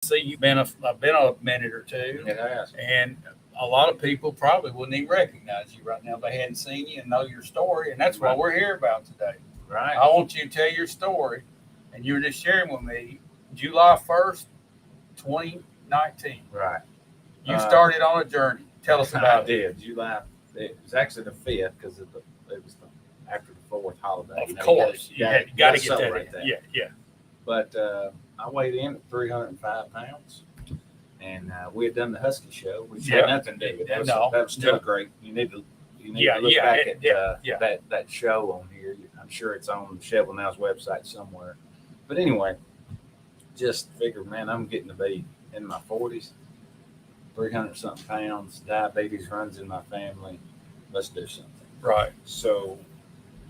See, you've been a minute or two, It has. and a lot of people probably wouldn't even recognize you right now if they hadn't seen you and know your story. And that's what Right. we're here about today. Right. I want you to tell your story, and you were just sharing with me July 1st, 2019. Right. You started on a journey. Tell us I about it. did. July. It was actually the 5th because it was after the 4th holiday. Of course, you got to get that. Celebrate In. Yeah. But I weighed in at 305 pounds, and we had done the Husky show, which had nothing to do with it. That was still great. You need to look back at that show on here. I'm sure it's on Shelbyville Now's website somewhere. But anyway, just figured, man, I'm getting to be in my 40s, 300 something pounds. Diabetes runs in my family. Let's do something. Right. So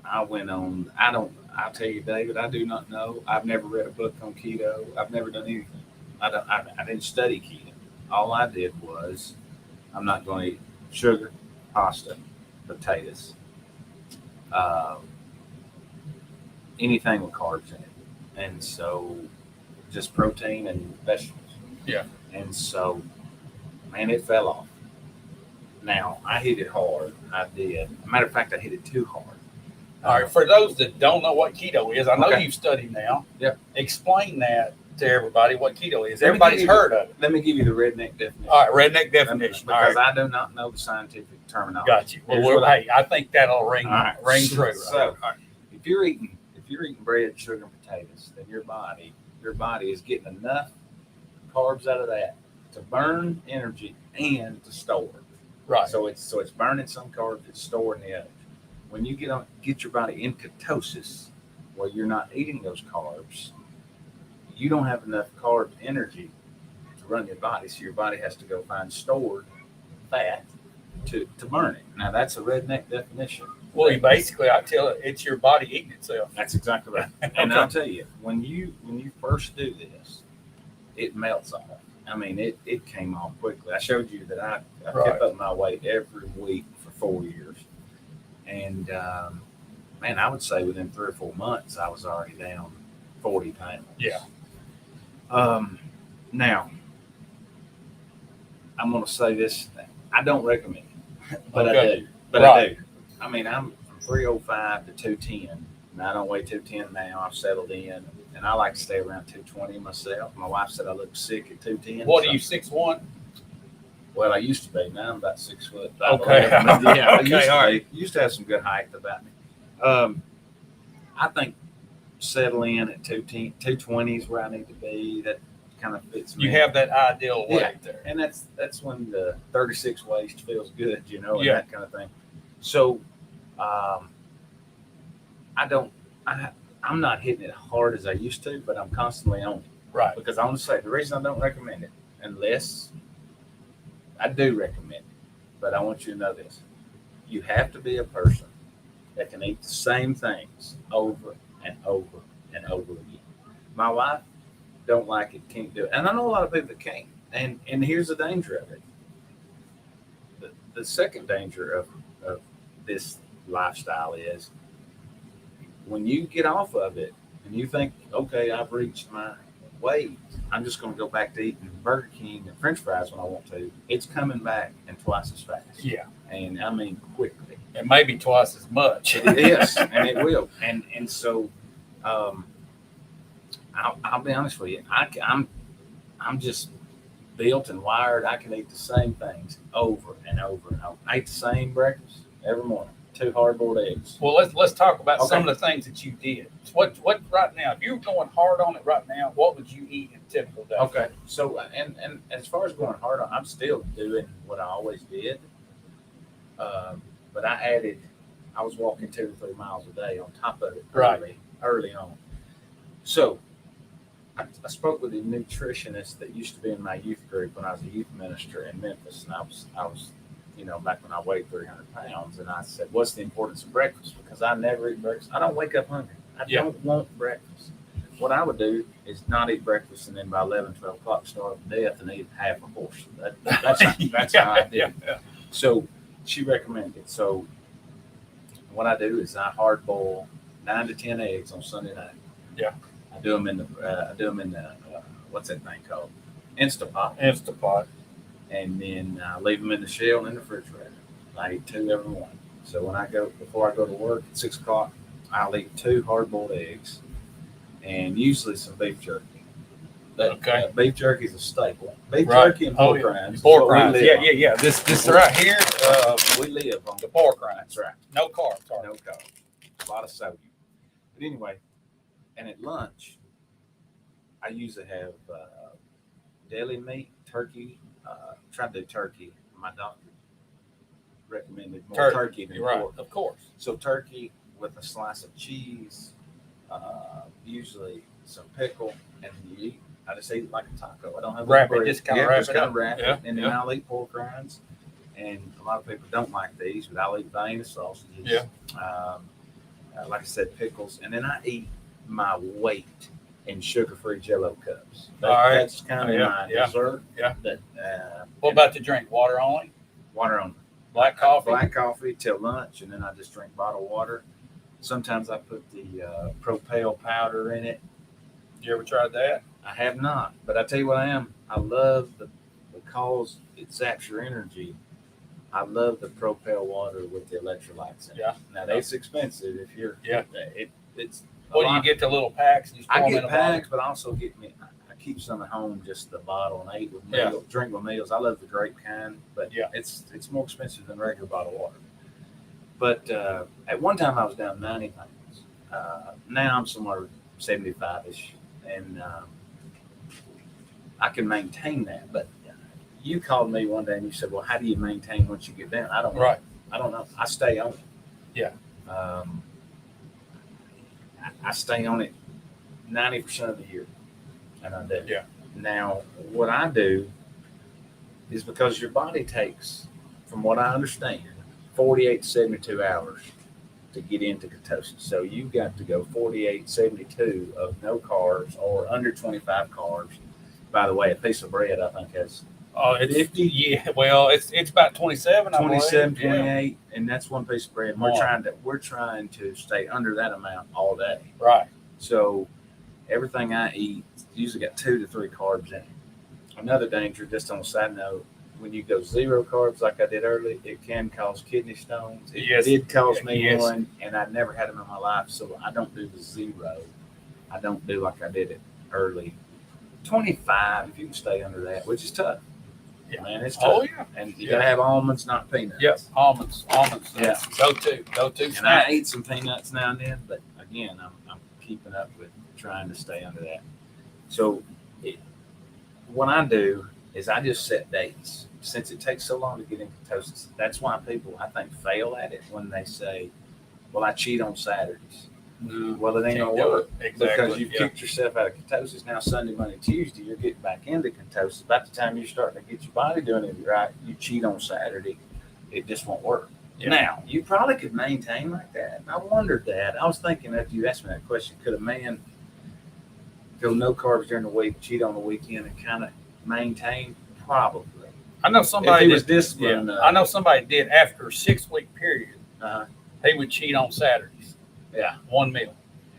I went on. I'll tell you, David, I do not know. I've never read a book on keto. I've never done anything. I didn't study keto. All I did was, I'm not going to eat sugar, pasta, potatoes, anything with carbs in it. And so just protein and vegetables. Yeah. And so, man, it fell off. Now, I hit it hard. I did. Matter of fact, I hit it too hard. All right. For those that don't know what keto is, I know Okay. you've studied now. Yeah. Explain that to everybody what keto is. Everybody's heard of it. Let me give you the redneck definition. All right. Redneck definition. Because I do not know the scientific terminology. Got you. Well, hey, I think that'll ring true. So, if you're eating bread, sugar, and potatoes, then your body is getting enough carbs out of that to burn energy and to store it. Right. So it's burning some carbs, it's storing the others. When you get your body in ketosis, where you're not eating those carbs, you don't have enough carb energy to run your body, so your body has to go find stored fat to burn it. Now that's a redneck definition. Well, basically, I tell it, it's your body eating itself. That's exactly right. And I'll tell you, when you first do this, it melts off. I mean, it came off quickly. I showed you that I kept up my weight every week for 4 years. And, man, I would say within 3 or 4 months, I was already down 40 pounds. Yeah. Now, I'm going to say this. I don't recommend it, but I do. But I do. I mean, I'm from 305 to 210. And I don't weigh 210 now. I've settled in. And I like to stay around 220 myself. My wife said I look sick at 210. What are you, 6'1"? Well, I used to be. Now I'm about 6 foot. Okay. Yeah, Okay, used to have some good height about me. I think settle in at 210, 220 is where I need to be. That kind of fits me. You have that ideal weight there. And that's when the 36 waist feels good, and that kind of thing. So I'm not hitting it hard as I used to, but I'm constantly on it. Right. Because I want to say the reason I don't recommend it, unless I do recommend it, but I want you to know this. You have to be a person that can eat the same things over and over and over again. My wife don't like it, can't do it. And I know a lot of people that can't. And here's the danger of it. The second danger of this lifestyle is when you get off of it and you think, okay, I've reached my weight, I'm just going to go back to eating Burger King and French fries when I want to. It's coming back and twice as fast. Yeah. And I mean quickly. And maybe twice as much. It is, and it will. And so I'll be honest with you. I'm just built and wired. I can eat the same things over and over and over. I eat the same breakfast every morning. 2 hard-boiled eggs. Well, let's talk about some of the things that you did. What right now? If you were going hard on it right now, what would you eat in a typical day? Okay. So and as far as going hard on, I'm still doing what I always did. But I was walking 2 to 3 miles a day on top of it early on. So I spoke with a nutritionist that used to be in my youth group when I was a youth minister in Memphis, and I was back when I weighed 300 pounds, and I said, what's the importance of breakfast? Because I never eat breakfast. I don't wake up hungry. I don't want breakfast. What I would do is not eat breakfast, and then by 11, 12 o'clock starve to death and eat half a horse. That's how I did. Yeah. So she recommended it. So what I do is I hard boil 9 to 10 eggs on Sunday night. Yeah. I do them in the what's that thing called? Instapot. and then I leave them in the shell in the refrigerator. I eat 2 every morning. So before I go to work at 6 o'clock, I'll eat 2 hard-boiled eggs, and usually some beef jerky. Beef jerky is a staple. Beef jerky and pork rinds. Pork rinds. Yeah. This right here. We live on the pork rinds. That's right. No carbs. No carbs. A lot of sodium. But anyway, and at lunch, I usually have deli meat, turkey. Tried to do turkey. My doctor recommended more turkey than pork. Of course. So turkey with a slice of cheese, usually some pickle, and you eat. I just eat it like a taco. I don't have wrap it, just kind of wrap it up. And then I'll eat pork rinds. And a lot of people don't like these, but I'll eat Vienna sausages. Yeah. Like I said, pickles, and then I eat my weight in sugar-free Jello cups. That's kind of my dessert. Yeah. What about the drink? Water only? Water only. Black coffee? Black coffee till lunch, and then I just drink bottled water. Sometimes I put the Propel powder in it. You ever tried that? I have not, but I tell you what I love because it zaps your energy. I love the Propel water with the electrolytes in it. Yeah. Now that's expensive if you're. Yeah. It's. What do you get? The little packs? I get packs, but I also I keep some at home, just the bottle, and I eat with meals, drink with meals. I love the grape kind, but it's more expensive than regular bottled water. But at one time I was down 90 pounds. Now I'm somewhere 75-ish, and I can maintain that. But you called me one day and you said, "Well, how do you maintain once you get down?" I don't know. Right. I don't know. I stay on it. Yeah. I stay on it 90% of the year, and I do. Yeah. Now, what I do is because your body takes, from what I understand, 48 to 72 hours to get into ketosis. So you've got to go 48, 72 of no carbs or under 25 carbs. By the way, a piece of bread, I think, has 50. Yeah, well, it's about 27. 27, 28, and that's one piece of bread. We're trying to stay under that amount all day. Right. So everything I eat usually got 2 to 3 carbs in it. Another danger, just on a side note, when you go 0 carbs like I did earlier, it can cause kidney stones. It did cause me one, and I never had them in my life, so I don't do the 0. I don't do like I did it early. 25, if you can stay under that, which is tough. Yeah, man, it's tough. Oh, yeah. And you gotta have almonds, not peanuts. Yep, almonds. Yeah, go to. And I eat some peanuts now and then, but again, I'm keeping up with trying to stay under that. So, what I do is I just set dates. Since it takes so long to get in ketosis, that's why people, I think, fail at it when they say, "Well, I cheat on Saturdays." Well, it ain't gonna work because you've kicked yourself out of ketosis. Now Sunday, Monday, Tuesday, you're getting back into ketosis. By the time you're starting to get your body doing it right, you cheat on Saturday, it just won't work. Yeah. Now, you probably could maintain like that. I wondered that. I was thinking after you asked me that question, could a man go no carbs during the week, cheat on the weekend, and kind of maintain? Probably. I know somebody was disciplined. Yeah, I know somebody did after a 6-week period. He would cheat on Saturdays. Yeah, one meal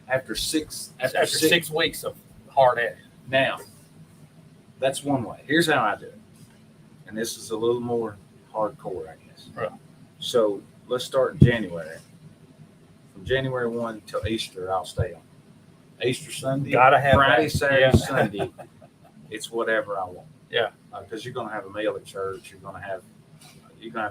after 6 weeks of hard at it. Now, that's one way. Here's how I do it, and this is a little more hardcore, I guess. Right. So let's start in January. From January 1 till Easter, I'll stay on. Easter Sunday, Friday, Saturday, Sunday. It's whatever I want. Yeah, because you're gonna have a meal at church. You're gonna have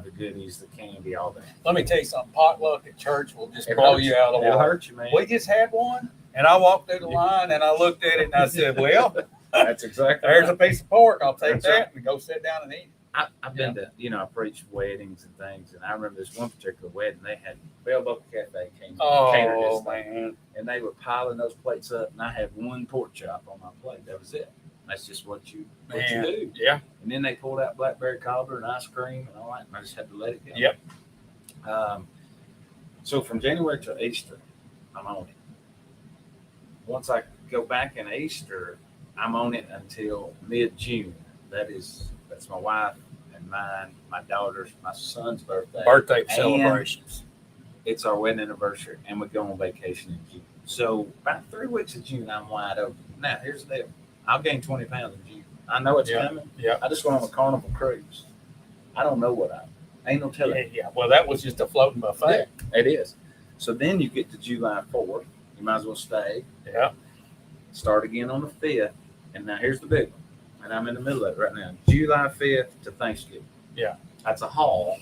the goodies, the candy, all that. Let me tell you something. Potluck at church will just blow you out of the water. It'll hurt you, man. We just had one, and I walked through the line, and I looked at it, and I said, "Well, that's exactly. There's a piece of pork. I'll take that and go sit down and eat." I've been to, I preached weddings and things, and I remember this one particular wedding. They had Bell Buckle Cafe came catered this thing, and they were piling those plates up, and I had one pork chop on my plate. That was it. That's just what you do. Yeah. And then they pulled out blackberry cobbler and ice cream and all that, and I just had to let it go. Yep. So from January to Easter, I'm on it. Once I go back in Easter, I'm on it until mid-June. That's my wife and mine, my daughter's, my son's birthday. Birthday celebrations. It's our wedding anniversary, and we go on vacation in June. So about 3 weeks of June, I'm wide open. Now, here's the deal. I'll gain 20 pounds in June. I know it's Yeah. coming. Yeah. I just went on a Carnival cruise. I don't know what ain't no telling. Yeah. Well, that was just a floating buffet. It is. So then you get to July 4th. You might as well stay. Yeah. Start again on the 5th. And now here's the big one. And I'm in the middle of it right now. July 5th to Thanksgiving. Yeah. That's a haul.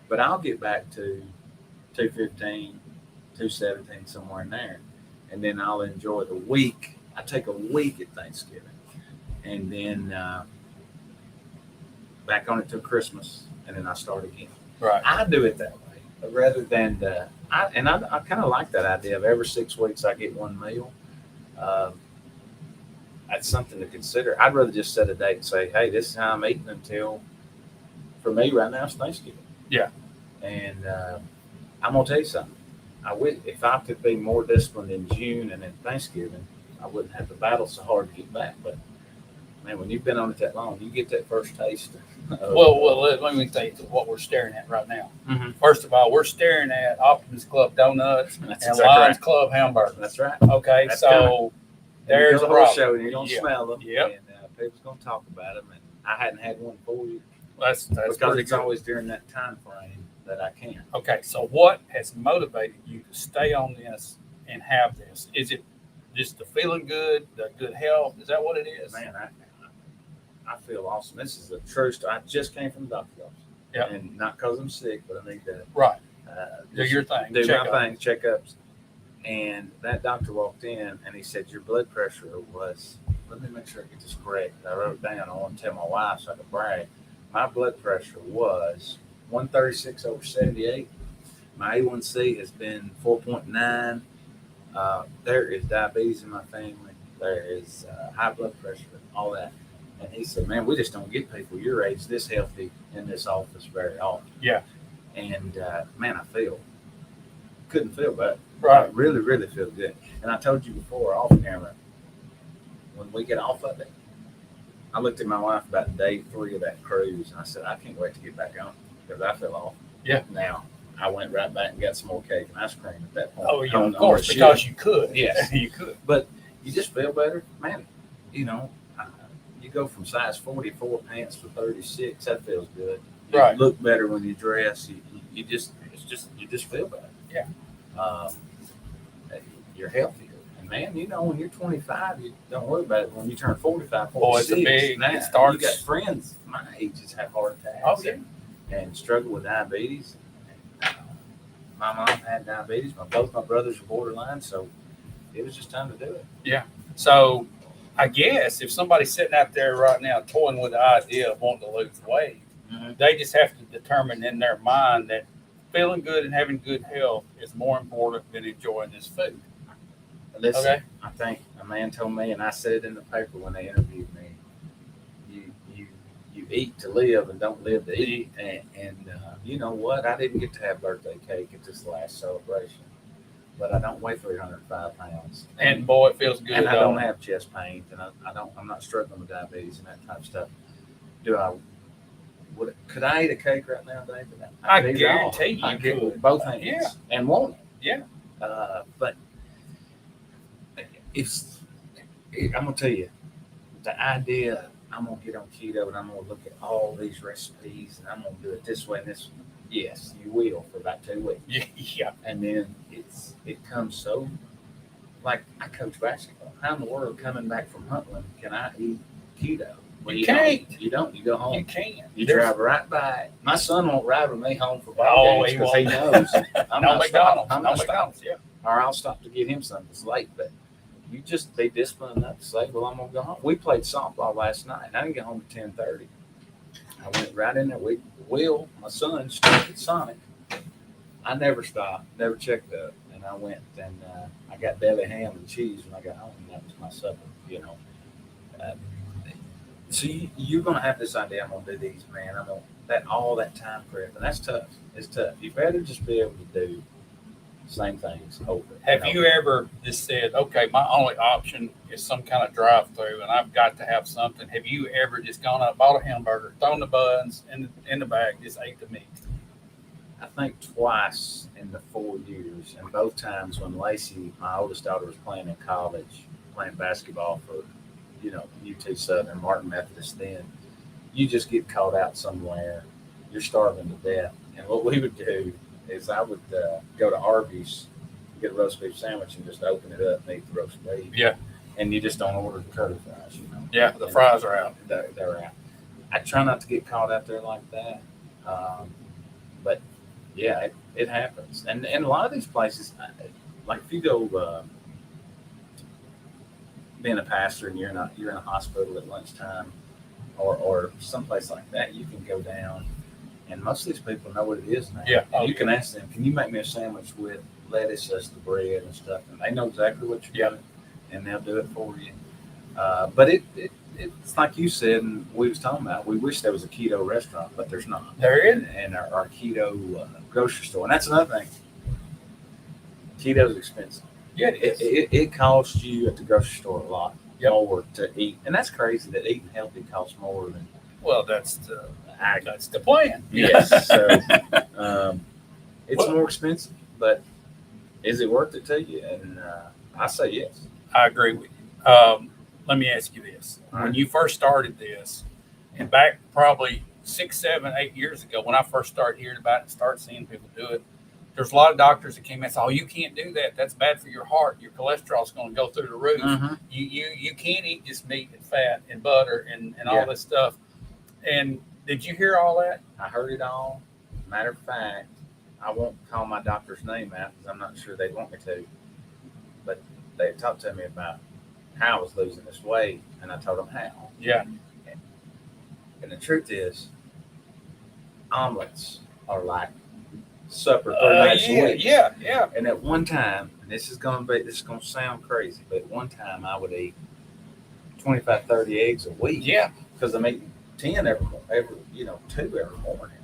But I'll get back to 215, 217, somewhere in there. And then I'll enjoy the week. I take a week at Thanksgiving. And then back on it till Christmas. And then I start again. Right. I do it that way. Rather than, I kind of like that idea of every 6 weeks I get one meal. That's something to consider. I'd rather just set a date and say, hey, this is how I'm eating until, for me right now, it's Thanksgiving. Yeah. And I'm going to tell you something. If I could be more disciplined in June and in Thanksgiving, I wouldn't have to battle so hard to get back. But, man, when you've been on it that long, you get that first taste. Well, let me tell you what we're staring at right now. Mm-hmm. First of all, we're staring at Optimus Club Donuts and exactly Lions right. Club hamburgers. That's right. Okay, That's so there's a a whole problem. show, and you're going to Yeah. smell them. Yep. And people's going to talk about them. And I hadn't had one for you. That's Because pretty it's good. always during that time frame that I can. Okay, so what has motivated you to stay on this and have this? Is it just the feeling good, the good health? Is that what it is? Man, I feel awesome. This is a true story. I just came from the doctor's office. Yep. And not because I'm sick, but I need to Right. Do just your thing. do Check my up. thing, checkups. And that doctor walked in and he said, your blood pressure was, let me make sure I get this correct. I wrote it down. I want to tell my wife so I could brag. My blood pressure was 136 over 78. My A1C has been 4.9. There is diabetes in my family. There is high blood pressure, all that. And he said, man, we just don't get people your age this healthy in this office very often. Yeah. And, man, I couldn't feel better. Right. I really, really feel good. And I told you before off camera, when we get off of it, I looked at my wife about day 3 of that cruise, and I said, I can't wait to get back on because I feel off. Yeah. Now, I went right back and got some more cake and ice cream at that point. Oh, yeah, On of the course, ship. because you could. Yes. You could. But you just feel better. Man, you know, you go from size 44 pants to 36. That feels good. You Right. look better when you dress. You just feel better. Yeah. You're healthier. And man, you know, when you're 25, you don't worry about it. When you turn 45, 46, Boy, it's a big, now, it starts. you got friends my age that have heart attacks. Oh, yeah. And struggle with diabetes. My mom had diabetes. Both my brothers were borderline, so it was just time to do it. So I guess if somebody's sitting out there right now toying with the idea of wanting to lose weight, they just have to determine in their mind that feeling good and having good health is more important than enjoying this food. Listen, Okay. I think a man told me, and I said it in the paper when they interviewed me, you eat to live and don't live to eat. And you know what? I didn't get to have birthday cake at this last celebration, but I don't weigh 305 pounds. And boy, it feels good. And I don't have chest pains, and I'm not struggling with diabetes and that type of stuff. Could I eat a cake right now, David? I I'd eat it guarantee you I could could. with both hands. Yeah. And want it. Yeah. But I'm gonna tell you, the idea I'm gonna get on keto and I'm gonna look at all these recipes and I'm gonna do it this way and this. Yes, you will for about 2 weeks. Yeah. And then it comes so, like I coach basketball. How in the world coming back from Huntland can I eat keto? Well, You can't. You don't. You go home. You can. You drive right by it. My son won't ride with me home for Oh, ball he games because he knows I'm No not McDonald's. stopping. I'm No not stopping. McDonald's. Yeah. Or I'll stop to get him something. It's late, but you just be disciplined enough to say, well, I'm going to go home. We played softball last night. I didn't get home at 10:30. I went right in there. Will, my son, started Sonic. I never stopped, never checked up. And I went and I got belly ham and cheese when I got home. And that was my supper, you know. So you're going to have this idea, I'm going to do these, man. I'm going to, all that time prep. And that's tough. It's tough. You better just be able to do same things over. Have you ever just said, okay, my only option is some kind of drive-through, and I've got to have something? Have you ever just gone out, bought a hamburger, thrown the buns in the bag, just ate the meat? I think twice in the 4 years, and both times when Lacey, my oldest daughter, was playing in college, playing basketball for UT Southern, Martin Methodist, then you just get caught out somewhere. You're starving to death. And what we would do is I would go to Arby's, get a roast beef sandwich, and just open it up and eat the roast beef. Yeah. And you just don't order the curly fries, Yeah, the fries are out. They're out. I try not to get caught out there like that. But yeah, it happens. And a lot of these places, like if you go being a pastor and you're in a hospital at lunchtime or someplace like that, you can go down and most of these people know what it is now. Yeah. And you can ask them, can you make me a sandwich with lettuce as the bread and stuff? And they know exactly what you're doing and they'll do it for you. But it's like you said, and we was talking about, we wish there was a keto restaurant, but there's not. There is. And our keto grocery store. And that's another thing. Keto's expensive. Yeah, it is. It costs you at the grocery store a lot more to eat. And that's crazy that eating healthy costs more than. Well, that's the plan. Yes. So it's more expensive, but is it worth it to you? And I say yes. I agree with you. Let me ask you this. All When right. you first started this, and back probably 6, 7, 8 years ago, when I first started hearing about it and started seeing people do it, there's a lot of doctors that came in and said, oh, you can't do that. That's bad for your heart. Your cholesterol's going to go through the roof. Mm-hmm. You can't eat just meat and fat and butter and Yeah. all this stuff. And did you hear all that? I heard it all. Matter of fact, I won't call my doctor's name out because I'm not sure they'd want me to. But they talked to me about how I was losing this weight, and I told them how. Yeah. And the truth is, omelets are like supper 3 nights a week. Yeah. And at one time, and this is gonna sound crazy, but at one time I would eat 25, 30 eggs a week. Yeah. Because I'm eating 10 every 2 every morning.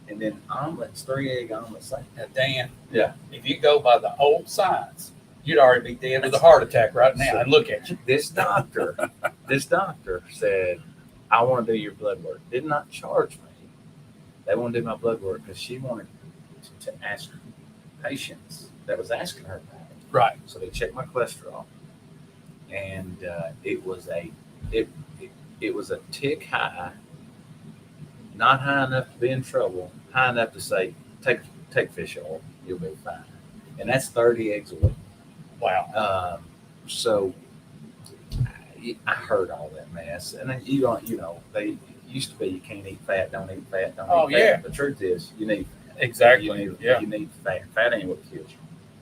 And then omelets, 3-egg omelets. Now, Dan, Yeah. if you go by the old science, you'd already be dead with a heart attack right now. And look at you. This doctor said, I want to do your blood work. Did not charge me. They want to do my blood work because she wanted to ask patients that was asking her about it. Right. So they checked my cholesterol, and it was a tick high, not high enough to be in trouble, high enough to say take fish oil, you'll be fine. And that's 30 eggs a week. Wow. So I heard all that mess, and then they used to be you can't eat fat, don't eat fat, don't eat fat. Yeah. The truth is you need fat. Exactly. You need fat. Fat ain't what kills you.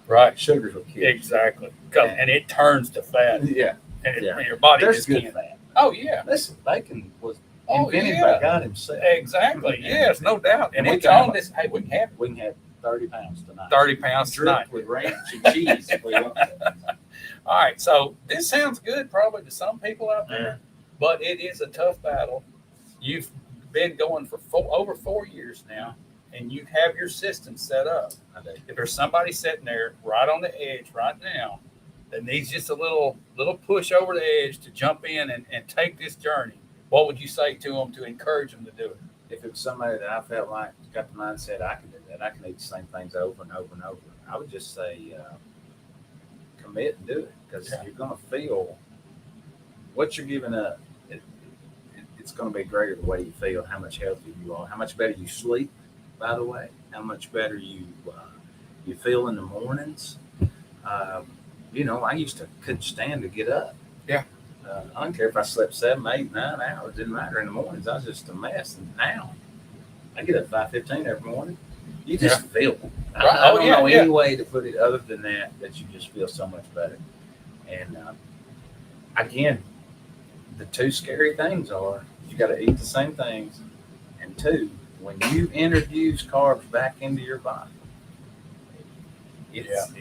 Right. Sugar's what kills you. Exactly. And it turns to fat. Yeah. And Yeah. your body There's just good can't. fat. Oh, yeah. Listen, bacon was Oh, invented yeah. by God himself. Exactly. Yes, no doubt. And And it's we can on have- this. Hey, we can have We can have 30 pounds tonight. 30 pounds tonight. Dripped with ranch and cheese if we want to. All right. So this sounds good probably to some people out there, but it is a tough battle. You've been going for over 4 years now, and you have your system set up. I do. If there's somebody sitting there right on the edge right now that needs just a little push over the edge to jump in and take this journey, what would you say to them to encourage them to do it? If it was somebody that I felt like got the mindset I can do that, I can eat the same things over and over and over, I would just say commit and do it because you're going to feel what you're giving up. It's going to be greater the way you feel, how much healthier you are, how much better you sleep, by the way, how much better you feel in the mornings. I couldn't stand to get up. Yeah. I don't care if I slept 7, 8, 9 hours. Didn't matter in the mornings. I was just a mess. And now I get up 5:15 every morning. You just feel it. Right. I don't know yeah. any way to put it other than that you just feel so much better. And again, the two scary things are you got to eat the same things, and 2, when you introduce carbs back into your body, It's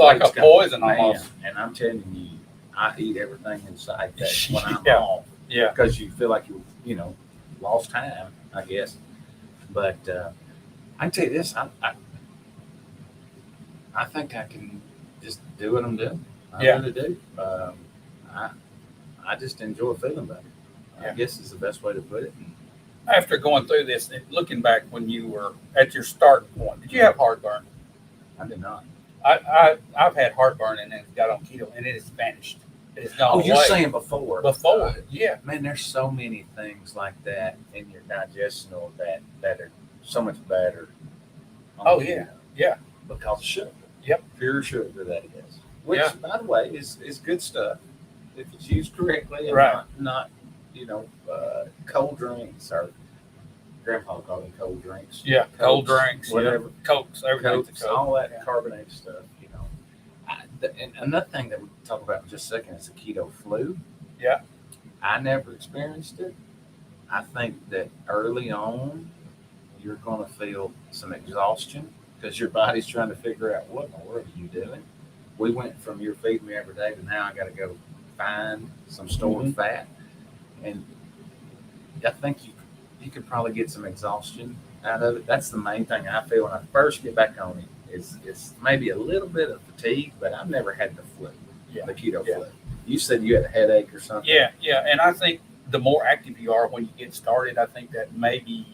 like a poison man, almost. And I'm telling you, I eat everything inside that when I'm Yeah. off. Yeah. Because you feel like you lost time, I guess. But I can tell you this, I think I can just do what I'm doing. I really do. I just enjoy feeling better. I guess is the best way to put it. After going through this, looking back when you were at your starting point, did you have heartburn? I did not. I've had heartburn and then got on keto and it has vanished. has gone Oh, away. you're saying before. Yeah. Man, there's so many things like that in your digestional that are so much better. Oh, yeah. Yeah. Because of sugar. Yep. Pure sugar, that is. Which, Yeah. by the way, is good stuff if it's used correctly and Right. not cold drinks or Grandpa called them cold drinks. Yeah. Cokes, Cold drinks. whatever. Yeah. Cokes. Everything's Cokes, a Coke. all that Yeah. carbonated stuff. And another thing that we can talk about in just a second is the keto flu. Yeah. I never experienced it. I think that early on, you're going to feel some exhaustion because your body's trying to figure out what in the world are you doing. We went from you're feeding me every day to now I got to go find some stored fat, and I think you could probably get some exhaustion out of it. That's the main thing I feel when I first get back on it. It's maybe a little bit of fatigue, but I've never had the flu, the keto flu. You said you had a headache or something. Yeah, yeah, and I think the more active you are when you get started, I think that maybe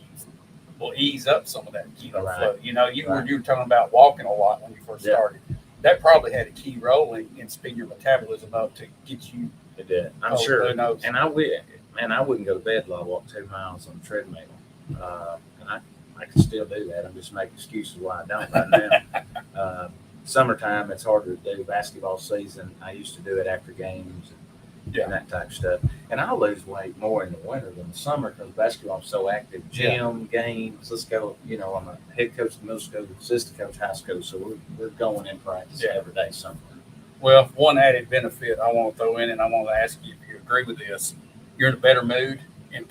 will ease up some of that keto flow. You know, you were talking about walking a lot when you first started. That probably had a key role in speeding your metabolism up to get you. It did. I'm sure. Who knows? And I wouldn't go to bed till I walked 2 miles on the treadmill. And I can still do that. I'm just making excuses why I don't right now. Summertime, it's harder to do. Basketball season, I used to do it after games and that type of stuff. And I lose weight more in the winter than the summer because basketball's so active. Gym, games, let's go. You know, I'm a head coach of middle school, assistant coach high school, so we're going in practice every day somewhere. Well, one added benefit I want to throw in, and I want to ask you if you agree with this. You're in a better mood, and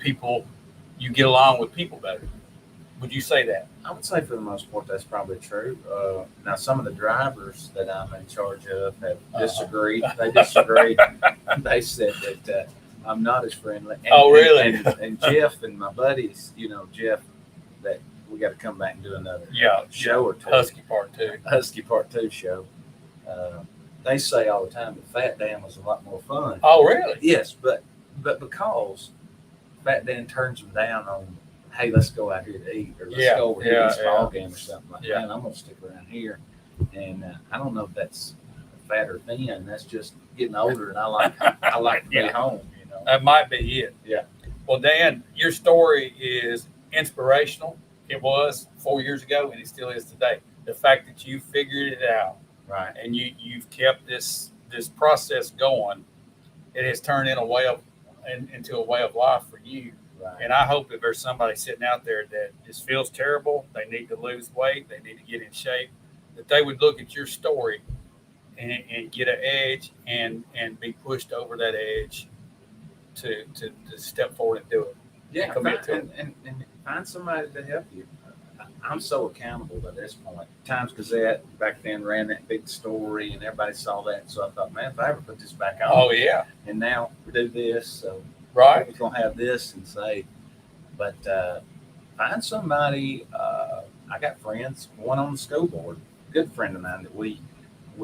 you get along with people better. Would you say that? I would say for the most part that's probably true. Now, some of the drivers that I'm in charge of have disagreed. They disagreed. They said that I'm not as friendly. And, really? And Jeff and my buddies, Jeff, that we got to come back and do another show or two. Husky Part 2 show. They say all the time that Fat Dan was a lot more fun. Oh, really? Yes, but because Fat Dan turns them down on, hey, let's go out here to eat, or let's go over here to this ball game or something like that. And I'm going to stick around here. And I don't know if that's fat or thin. That's just getting older, and I like to be home. That might be it. Yeah. Well, Dan, your story is inspirational. It was 4 years ago, and it still is today. The fact that you figured it out, right, and you've kept this process going, it has turned into a way of life for you. Right. And I hope if there's somebody sitting out there that just feels terrible, they need to lose weight, they need to get in shape, that they would look at your story and get an edge and be pushed over that edge to step forward and do it. Yeah, and find somebody to help you. I'm so accountable at this point. Times Gazette back then ran that big story, and everybody saw that. So I thought, man, if I ever put this back on, oh yeah, and now we do this, so right, we're gonna have this and say, but find somebody. I got friends, one on the school board, good friend of mine that we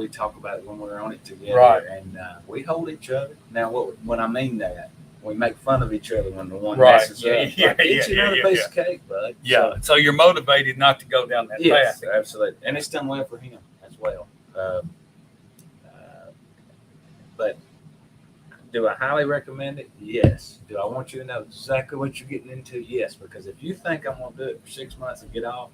talk about it when we're on it together, right, and we hold each other. Now, when I mean that. We make fun of each other when the one up. messes Get you another piece of cake, bud. Yeah. So you're motivated not to go down that path. Yes, absolutely. And it's done well for him as well. But do I highly recommend it? Yes. Do I want you to know exactly what you're getting into? Yes. Because if you think I'm going to do it for 6 months and get off,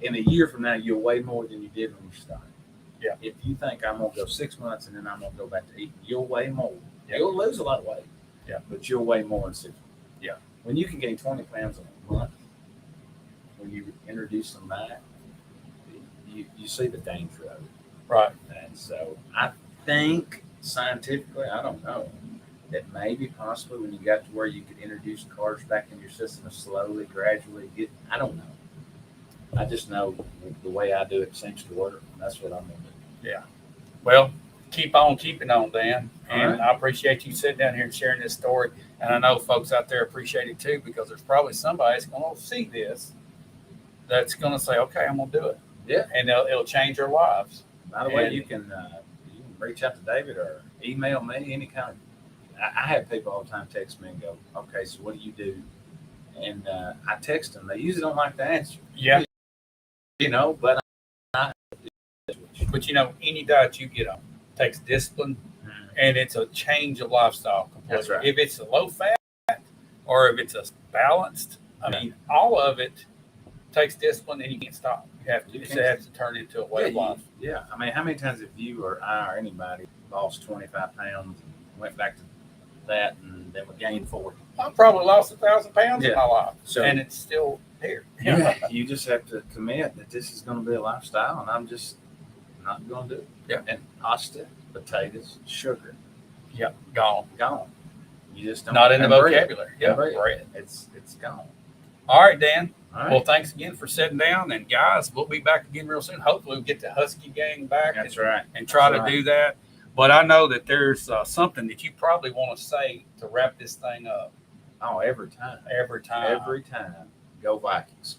in a year from now, you'll weigh more than you did when you started. Yeah. If you think I'm going to go 6 months and then I'm going to go back to eating, you'll weigh more. Yeah. You'll lose a lot of weight. Yeah. But you'll weigh more in 6 months. Yeah. When you can gain 20 pounds in a month, when you introduce them back, you see the danger of it. Right. And so I think scientifically, I don't know, that maybe possibly when you got to where you could introduce carbs back in your system and slowly, gradually I don't know. I just know the way I do it seems to work. And that's what I'm going to do. Yeah. Well, keep on keeping on, Dan. And right. I appreciate you sitting down here and sharing this story. And I know folks out there appreciate it too, because there's probably somebody that's going to see this that's going to say, okay, I'm going to do it. Yeah. And it'll change their lives. By the way, you can reach out to David or email me any kind of. I have people all the time text me and go, okay, so what do you do? And I text them. They usually don't like to answer. Yeah. But any diet you get on takes discipline, and it's a change of lifestyle completely. That's right. If it's a low fat or if it's a balanced, I mean, all of it takes discipline, and you can't stop. You have to turn into a way of life. Yeah. I mean, how many times have you or I or anybody lost 25 pounds and went back to that and then we gained 40? I probably lost 1,000 pounds in my life, So, and it's still here. you just have to commit that this is going to be a lifestyle, and I'm just not going to do it. Yeah. And pasta, potatoes, sugar, Yep, gone. You just don't. Not in the and bread. vocabulary. Yeah, And bread. bread. It's gone. All right, Dan. All right. Well, thanks again for sitting down. And guys, we'll be back again real soon. Hopefully, we'll get the Husky gang back That's right. and try That's to do that. But I know that there's something that you probably want to say to wrap this thing up. Oh, every time. Every time. Every time. Go Vikings.